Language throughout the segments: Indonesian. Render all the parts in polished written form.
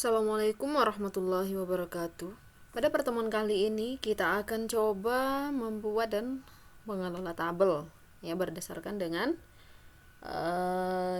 Assalamualaikum warahmatullahi wabarakatuh. Pada pertemuan kali ini kita akan coba membuat dan mengelola tabel ya berdasarkan dengan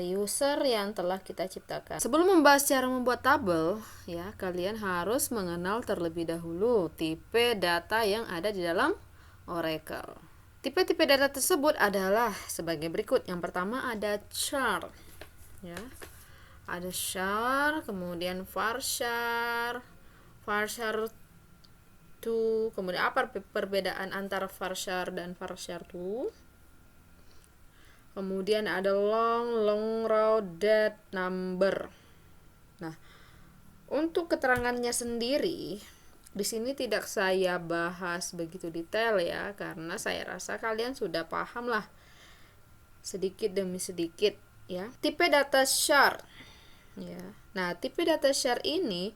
user yang telah kita ciptakan. Sebelum membahas cara membuat tabel ya, kalian harus mengenal terlebih dahulu tipe data yang ada di dalam Oracle. Tipe-tipe data tersebut adalah sebagai berikut. Yang pertama ada char ya. Ada char, kemudian varchar 2, kemudian apa perbedaan antara varchar dan varchar 2? Kemudian ada long row, date, number. Nah, untuk keterangannya sendiri di sini tidak saya bahas begitu detail ya, karena saya rasa kalian sudah paham lah sedikit demi sedikit ya. Tipe data char ya. Nah, tipe data char ini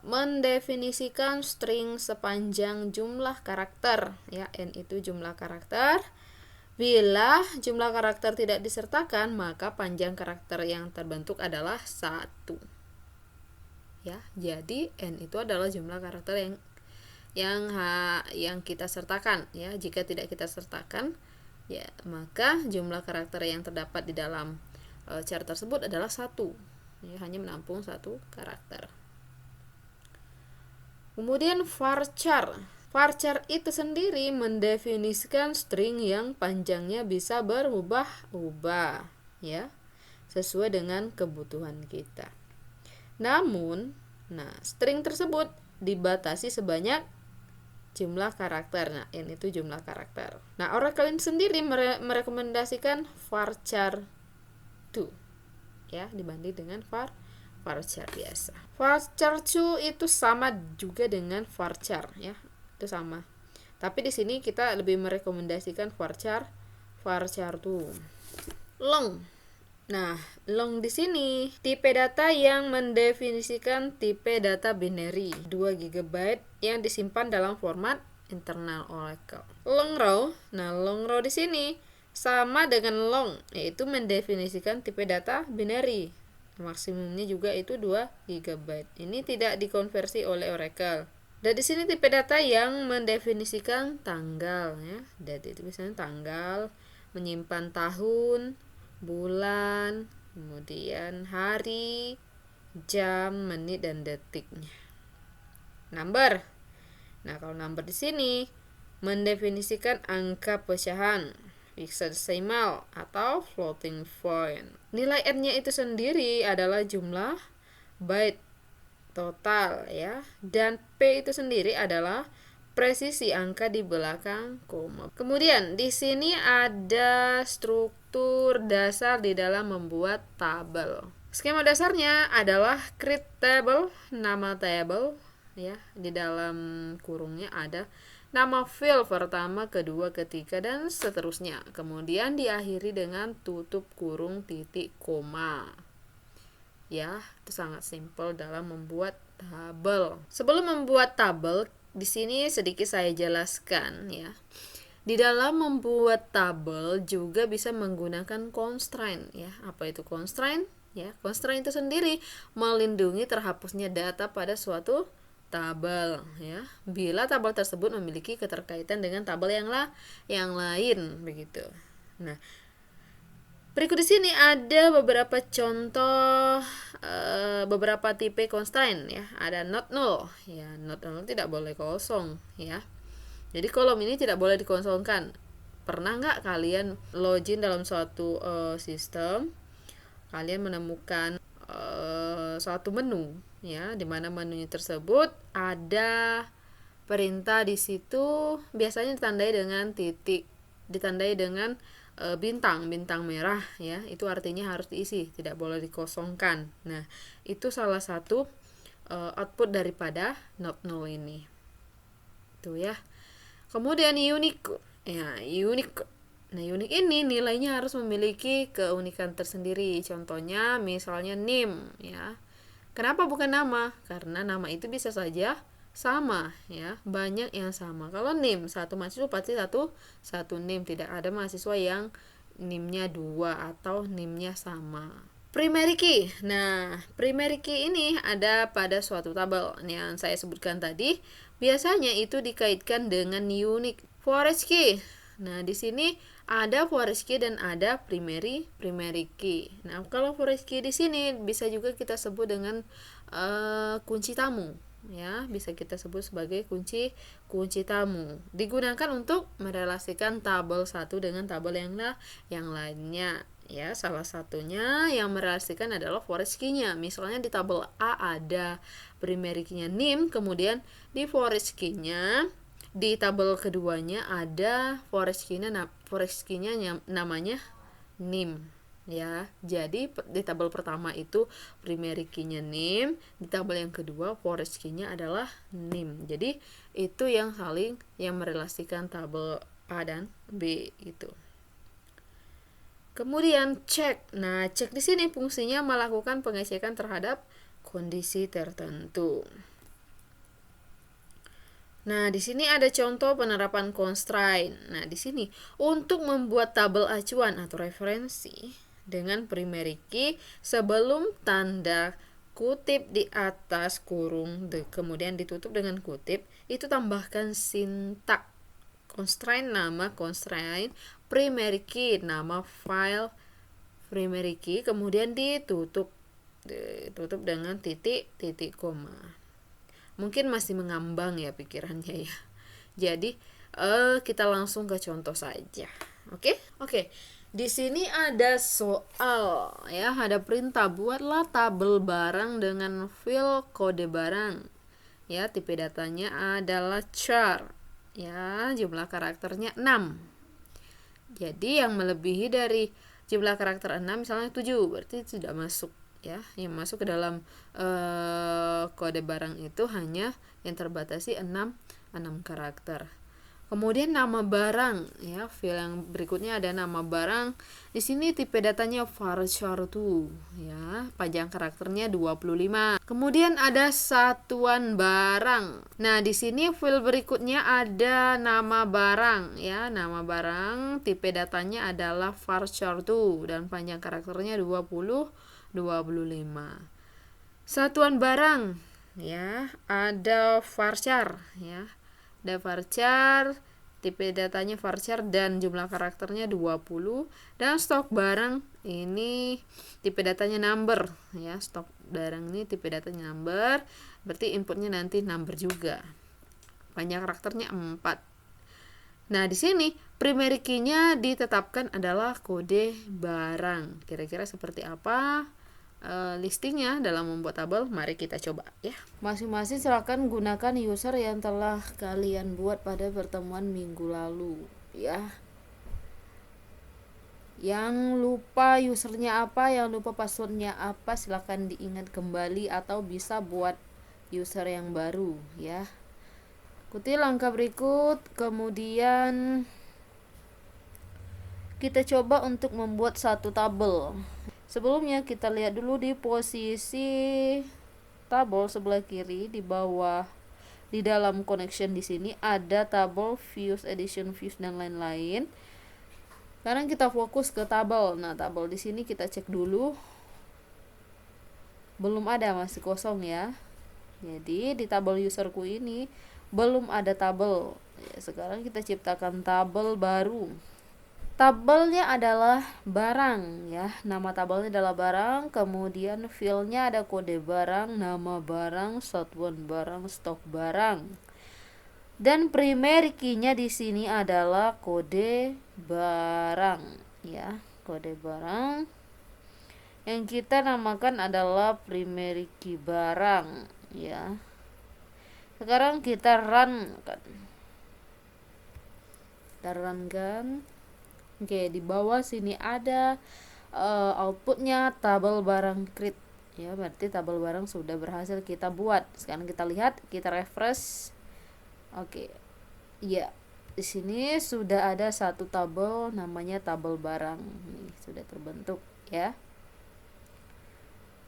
mendefinisikan string sepanjang jumlah karakter ya, n itu jumlah karakter. Bila jumlah karakter tidak disertakan, maka panjang karakter yang terbentuk adalah 1 ya. Jadi n itu adalah jumlah karakter yang kita sertakan ya. Jika tidak kita sertakan ya, maka jumlah karakter yang terdapat di dalam char tersebut adalah 1 ya, hanya menampung 1 karakter. Kemudian varchar itu sendiri mendefinisikan string yang panjangnya bisa berubah-ubah ya, sesuai dengan kebutuhan kita. Namun, string tersebut dibatasi sebanyak jumlah karakter. Nah, n itu jumlah karakter. Nah, Oracle sendiri merekomendasikan varchar 2 ya, dibanding dengan varchar biasa. Varchar 2 itu sama juga dengan varchar ya, itu sama. Tapi di sini kita lebih merekomendasikan varchar 2. Long. Nah, long di sini tipe data yang mendefinisikan tipe data binary 2 GB yang disimpan dalam format internal Oracle. Long row. Nah, long row di sini sama dengan long, yaitu mendefinisikan tipe data binary. Maksimumnya juga itu 2 GB. Ini tidak dikonversi oleh Oracle. Dan di sini tipe data yang mendefinisikan tanggal ya. Data itu misalnya tanggal, menyimpan tahun, bulan, kemudian hari, jam, menit dan detiknya. Number. Nah, kalau number di sini mendefinisikan angka pecahan, fixed decimal atau floating point. Nilai n-nya itu sendiri adalah jumlah byte total ya, dan p itu sendiri adalah presisi angka di belakang koma. Kemudian di sini ada struktur dasar di dalam membuat tabel. Skema dasarnya adalah create table, nama table ya, di dalam kurungnya ada nama field pertama, kedua, ketiga, dan seterusnya. Kemudian diakhiri dengan tutup kurung titik koma. Ya, itu sangat simpel dalam membuat tabel. Sebelum membuat tabel, di sini sedikit saya jelaskan ya. Di dalam membuat tabel juga bisa menggunakan constraint ya. Apa itu constraint? Ya, constraint itu sendiri melindungi terhapusnya data pada suatu tabel ya, bila tabel tersebut memiliki keterkaitan dengan tabel yang lain begitu. Nah, berikut di sini ada beberapa contoh beberapa tipe constraint ya. Ada not null ya, not null tidak boleh kosong ya. Jadi kolom ini tidak boleh dikosongkan. Pernah nggak kalian login dalam suatu sistem, kalian menemukan suatu menu ya, di mana menunya tersebut ada perintah di situ, biasanya ditandai dengan titik, ditandai dengan bintang merah ya, itu artinya harus diisi, tidak boleh dikosongkan. Nah, itu salah satu output daripada not null ini itu ya. Kemudian unique ya, unique. Nah, unik ini nilainya harus memiliki keunikan tersendiri. Contohnya misalnya name ya. Kenapa bukan nama? Karena nama itu bisa saja sama ya, banyak yang sama. Kalau name satu mahasiswa pasti satu name, tidak ada mahasiswa yang NIM-nya 2 atau NIM-nya sama. Primary key. Nah, primary key ini ada pada suatu tabel yang saya sebutkan tadi. Biasanya itu dikaitkan dengan unique forest key. Nah, di sini ada forest key dan ada primary key. Nah, kalau forest key di sini bisa juga kita sebut dengan kunci tamu, ya, bisa kita sebut sebagai kunci tamu. Digunakan untuk merelasikan tabel satu dengan tabel yang lainnya. Ya, salah satunya yang merelasikan adalah forest key-nya. Misalnya di tabel A ada primary key-nya NIM, kemudian di forest key-nya di tabel keduanya ada forest key-nya namanya NIM, ya. Jadi di tabel pertama itu primary key-nya NIM, di tabel yang kedua forest key-nya adalah NIM. Jadi itu yang merelasikan tabel A dan B itu. Kemudian cek. Nah, cek di sini fungsinya melakukan pengecekan terhadap kondisi tertentu. Nah, di sini ada contoh penerapan constraint. Nah, di sini untuk membuat tabel acuan atau referensi dengan primary key sebelum tanda kutip di atas kurung kemudian ditutup dengan kutip, itu tambahkan sintak constraint, nama constraint, primary key, nama file primary key, kemudian ditutup dengan titik koma. Mungkin masih mengambang ya pikirannya ya. Jadi kita langsung ke contoh saja. Oke. Di sini ada soal ya, ada perintah buatlah tabel barang dengan field kode barang. Ya, tipe datanya adalah char. Ya, jumlah karakternya 6. Jadi yang melebihi dari jumlah karakter 6 misalnya 7, berarti tidak masuk, ya. Yang masuk ke dalam kode barang itu hanya yang terbatasi 6 karakter. Kemudian nama barang, ya, file yang berikutnya ada nama barang. Di sini tipe datanya varchar2, ya, panjang karakternya 25. Kemudian ada satuan barang. Nah, di sini file berikutnya ada nama barang, ya, nama barang, tipe datanya adalah varchar2 dan panjang karakternya 25. Satuan barang, ya, ada varchar, ya. Ada varchar, tipe datanya varchar dan jumlah karakternya 20, dan stok barang ini tipe datanya number, ya. Stok barang ini tipe datanya number, berarti inputnya nanti number juga. Panjang karakternya 4. Nah, di sini primary key-nya ditetapkan adalah kode barang. Kira-kira seperti apa listingnya dalam membuat tabel? Mari kita coba, ya. Masing-masing silakan gunakan user yang telah kalian buat pada pertemuan minggu lalu, ya. Yang lupa usernya apa, yang lupa passwordnya apa, silakan diingat kembali atau bisa buat user yang baru, ya. Ikuti langkah berikut, kemudian kita coba untuk membuat satu tabel. Sebelumnya kita lihat dulu di posisi tabel sebelah kiri di bawah, di dalam connection di sini ada tabel views, edition views dan lain-lain. Sekarang kita fokus ke tabel. Nah, tabel di sini kita cek dulu. Belum ada, masih kosong ya. Jadi di tabel userku ini belum ada tabel. Ya, sekarang kita ciptakan tabel baru. Tabelnya adalah barang, ya. Nama tabelnya adalah barang, kemudian filenya ada kode barang, nama barang, satuan barang, stok barang. Dan primary key-nya di sini adalah kode barang, ya. Kode barang yang kita namakan adalah primary key barang, ya. Sekarang kita run kan. Kita run kan. Oke, di bawah sini ada outputnya tabel barang create, ya, berarti tabel barang sudah berhasil kita buat. Sekarang kita lihat, kita refresh. Oke, ya, di sini sudah ada satu tabel namanya tabel barang. Nih, sudah terbentuk, ya.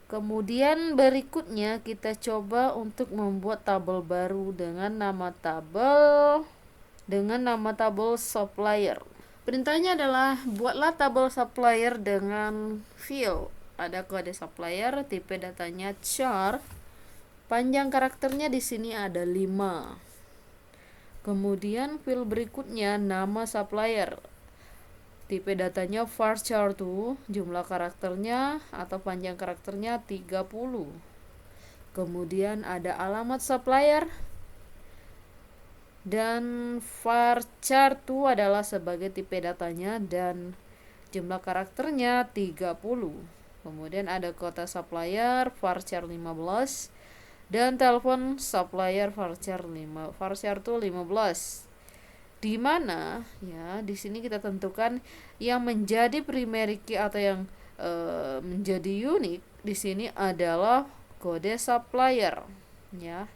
Kemudian berikutnya kita coba untuk membuat tabel baru dengan nama tabel supplier. Perintahnya adalah buatlah tabel supplier dengan field ada kode supplier, tipe datanya char, panjang karakternya di sini ada 5. Kemudian field berikutnya nama supplier, tipe datanya varchar2, jumlah karakternya atau panjang karakternya 30. Kemudian ada alamat supplier, dan varchar2 adalah sebagai tipe datanya dan jumlah karakternya 30. Kemudian ada kota supplier varchar 15 dan telepon supplier varchar2 15. Di mana ya di sini kita tentukan yang menjadi primary key atau yang menjadi unik di sini adalah kode supplier ya.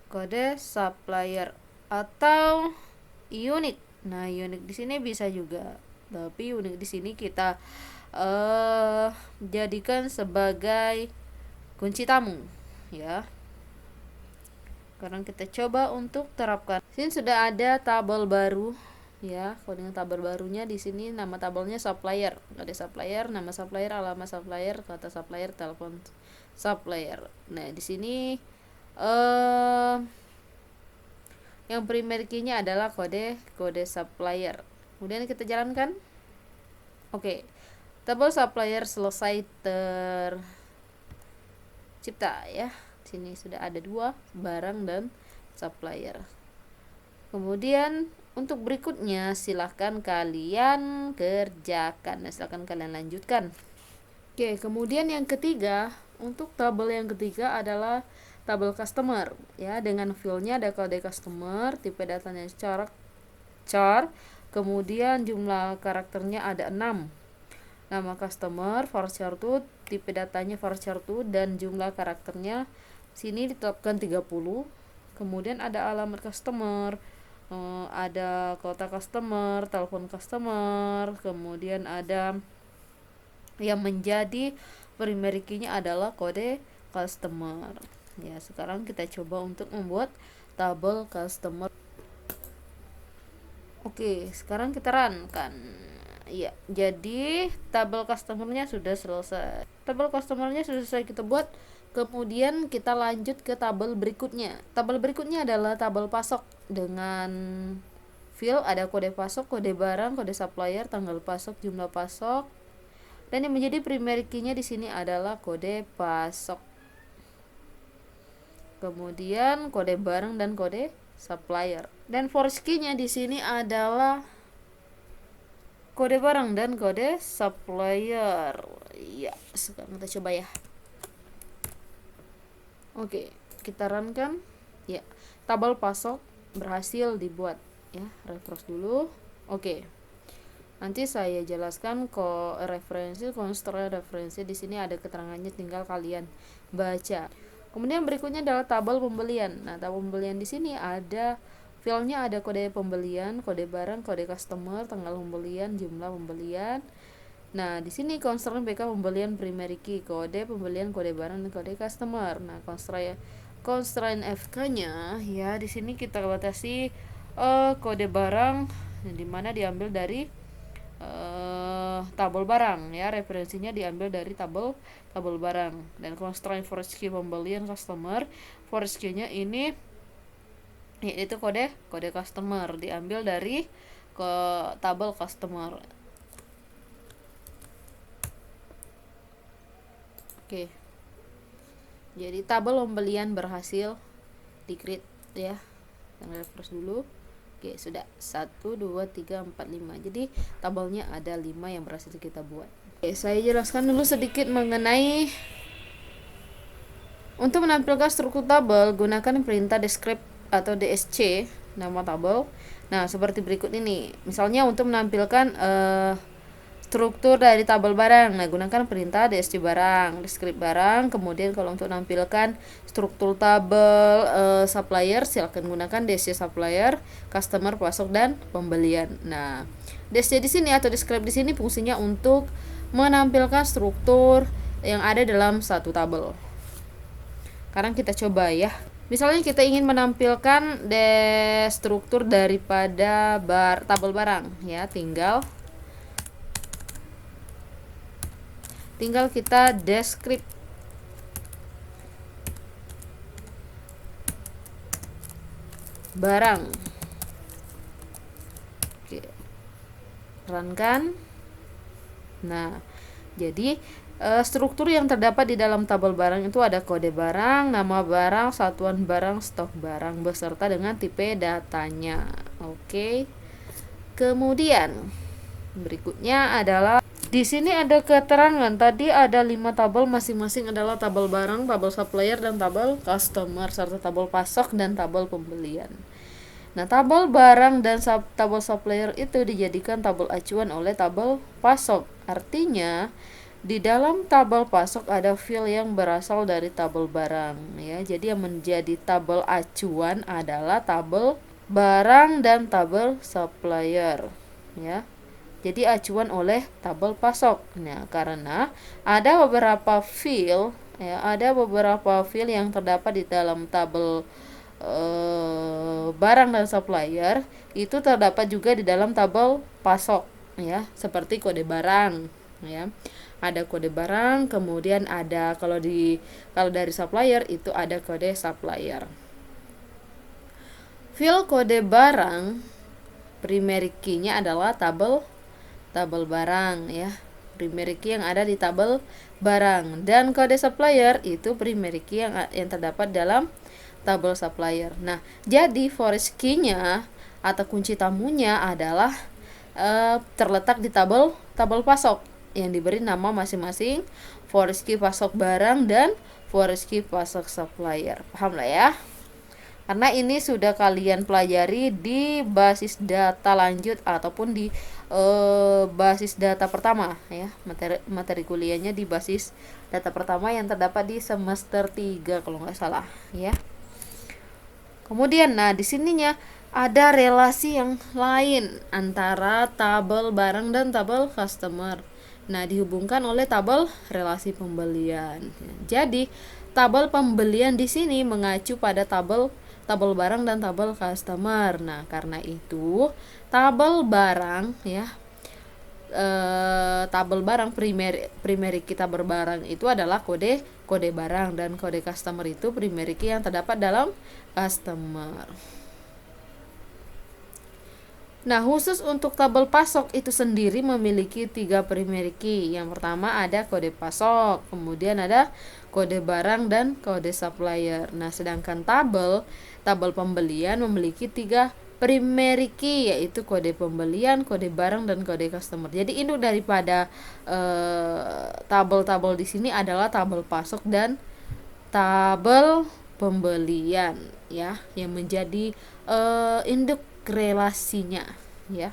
Kode supplier atau unik. Nah, unik di sini bisa juga, tapi unik di sini kita jadikan sebagai kunci tamu ya. Sekarang kita coba untuk terapkan. Sini sudah ada tabel baru ya. Kalau dengan tabel barunya di sini nama tabelnya supplier, kode supplier, nama supplier, alamat supplier, kata supplier, telepon supplier. Nah, di sini yang primary key-nya adalah kode supplier. Kemudian kita jalankan. Oke. Tabel supplier selesai tercipta ya. Sini sudah ada 2, barang dan supplier. Kemudian untuk berikutnya silahkan kalian kerjakan. Silahkan kalian lanjutkan. Oke, kemudian yang ketiga, untuk tabel yang ketiga adalah tabel customer ya, dengan fieldnya ada kode customer, tipe datanya char, kemudian jumlah karakternya ada 6. Nama customer varchar2, tipe datanya varchar2 dan jumlah karakternya sini ditetapkan 30. Kemudian ada alamat customer, ada kota customer, telepon customer, kemudian ada yang menjadi primary key-nya adalah kode customer. Ya, sekarang kita coba untuk membuat tabel customer. Oke, sekarang kita runkan. Ya, jadi tabel customernya sudah selesai. Tabel customernya sudah selesai kita buat. Kemudian kita lanjut ke tabel berikutnya. Tabel berikutnya adalah tabel pasok dengan field ada kode pasok, kode barang, kode supplier, tanggal pasok, jumlah pasok. Dan yang menjadi primary key-nya di sini adalah kode pasok. Kemudian kode barang dan kode supplier. Dan force key-nya di sini adalah kode barang dan kode supplier. Ya, sekarang kita coba ya. Oke, kita runkan. Ya, tabel pasok berhasil dibuat ya. Refresh dulu. Oke. Nanti saya jelaskan kok referensi, konstruksi referensi di sini ada keterangannya, tinggal kalian baca. Kemudian berikutnya adalah tabel pembelian. Nah, tabel pembelian di sini ada filenya, ada kode pembelian, kode barang, kode customer, tanggal pembelian, jumlah pembelian. Nah, di sini konstruksi BK pembelian primary key, kode pembelian, kode barang dan kode customer. Nah, constraint FK-nya ya di sini kita batasi kode barang di mana diambil dari tabel barang ya, referensinya diambil dari tabel barang. Dan constraint force key pembelian customer, force key-nya ini yaitu kode customer diambil dari ke tabel customer. Oke. Jadi tabel pembelian berhasil di-create ya. Kita refresh dulu. Oke, sudah 1 2 3 4 5. Jadi tabelnya ada 5 yang berhasil kita buat. Oke, saya jelaskan dulu sedikit mengenai untuk menampilkan struktur tabel gunakan perintah descript atau DSC nama tabel. Nah, seperti berikut ini. Misalnya untuk menampilkan struktur dari tabel barang, nah gunakan perintah DSC barang, descript barang. Kemudian kalau untuk menampilkan struktur tabel supplier, silakan gunakan DSC supplier, customer, pasok dan pembelian. Nah, DSC di sini atau descript di sini fungsinya untuk menampilkan struktur yang ada dalam satu tabel. Sekarang kita coba ya. Misalnya kita ingin menampilkan struktur daripada tabel barang ya, tinggal tinggal kita descript barang. Oke, runkan. Nah, jadi struktur yang terdapat di dalam tabel barang itu ada kode barang, nama barang, satuan barang, stok barang beserta dengan tipe datanya. Oke. Kemudian berikutnya adalah di sini ada keterangan. Tadi ada 5 tabel, masing-masing adalah tabel barang, tabel supplier, dan tabel customer, serta tabel pasok dan tabel pembelian. Nah, tabel barang dan tabel supplier itu dijadikan tabel acuan oleh tabel pasok. Artinya, di dalam tabel pasok ada field yang berasal dari tabel barang, ya. Jadi yang menjadi tabel acuan adalah tabel barang dan tabel supplier, ya. Jadi acuan oleh tabel pasok. Nah, karena ada beberapa field, ya, ada beberapa field yang terdapat di dalam tabel barang dan supplier itu terdapat juga di dalam tabel pasok, ya, seperti kode barang, ya. Ada kode barang, kemudian ada kalau dari supplier itu ada kode supplier. Field kode barang primary key-nya adalah tabel barang, ya. Primary key yang ada di tabel barang, dan kode supplier itu primary key yang terdapat dalam tabel supplier. Nah, jadi forest key-nya atau kunci tamunya adalah terletak di tabel pasok yang diberi nama masing-masing forest key pasok barang dan forest key pasok supplier. Paham lah ya? Karena ini sudah kalian pelajari di basis data lanjut ataupun di basis data pertama, ya. Materi kuliahnya di basis data pertama yang terdapat di semester 3 kalau nggak salah, ya. Kemudian, nah di sininya ada relasi yang lain antara tabel barang dan tabel customer. Nah, dihubungkan oleh tabel relasi pembelian. Jadi, tabel pembelian di sini mengacu pada tabel barang dan tabel customer. Nah, karena itu tabel barang, ya, tabel barang primary kita berbarang itu adalah kode barang, dan kode customer itu primary key yang terdapat dalam customer. Nah, khusus untuk tabel pasok itu sendiri memiliki 3 primary key. Yang pertama ada kode pasok, kemudian ada kode barang dan kode supplier. Nah, sedangkan tabel pembelian memiliki 3 primary key, yaitu kode pembelian, kode barang, dan kode customer. Jadi induk daripada tabel-tabel di sini adalah tabel pasok dan tabel pembelian, ya, yang menjadi induk relasinya, ya.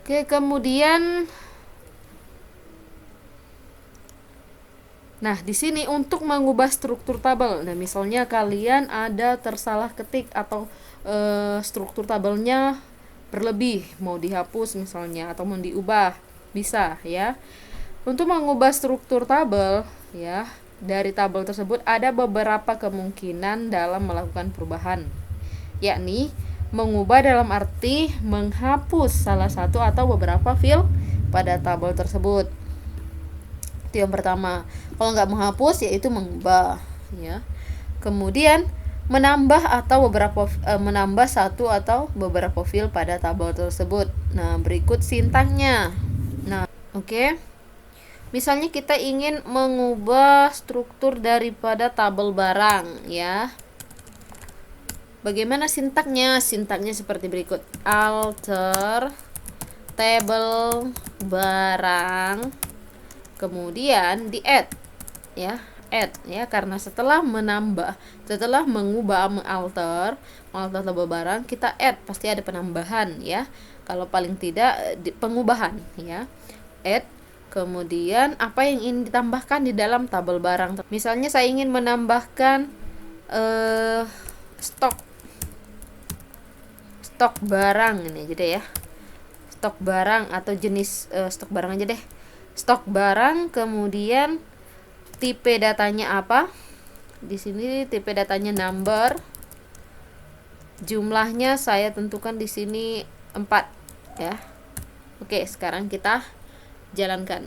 Oke, kemudian nah, di sini untuk mengubah struktur tabel. Nah, misalnya kalian ada tersalah ketik atau struktur tabelnya berlebih, mau dihapus misalnya atau mau diubah, bisa, ya. Untuk mengubah struktur tabel, ya, dari tabel tersebut ada beberapa kemungkinan dalam melakukan perubahan, yakni mengubah dalam arti menghapus salah satu atau beberapa field pada tabel tersebut. Itu yang pertama. Kalau nggak menghapus, yaitu mengubah, ya. Kemudian menambah menambah satu atau beberapa field pada tabel tersebut. Nah, berikut sintaknya. Nah, oke. Misalnya kita ingin mengubah struktur daripada tabel barang, ya. Bagaimana sintaknya? Sintaknya seperti berikut. Alter table barang, kemudian di add, ya. Add, ya, karena setelah mengubah, mengalter tabel barang, kita add, pasti ada penambahan, ya. Kalau paling tidak pengubahan, ya. Add, kemudian apa yang ingin ditambahkan di dalam tabel barang. Misalnya saya ingin menambahkan stok barang ini aja deh, ya. Stok barang atau jenis stok barang aja deh. Stok barang, kemudian tipe datanya apa? Di sini tipe datanya number. Jumlahnya saya tentukan di sini 4, ya. Oke, sekarang kita jalankan.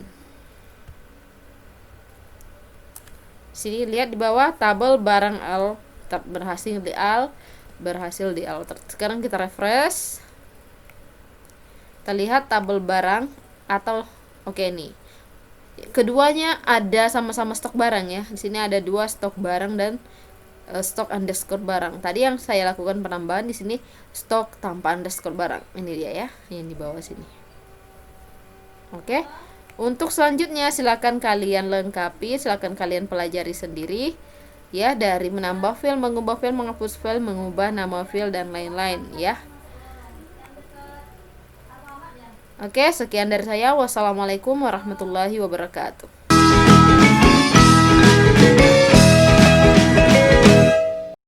Sini lihat di bawah tabel barang berhasil di alter. Sekarang kita refresh. Kita lihat tabel barang atau oke nih. Keduanya ada sama-sama stok barang ya. Di sini ada dua stok barang dan stok underscore barang. Tadi yang saya lakukan penambahan, di sini stok tanpa underscore barang. Ini dia ya, yang di bawah sini. Oke. Untuk selanjutnya silakan kalian lengkapi, silakan kalian pelajari sendiri ya, dari menambah file, mengubah file, menghapus file, mengubah nama file dan lain-lain ya. Oke, sekian dari saya. Wassalamualaikum warahmatullahi wabarakatuh.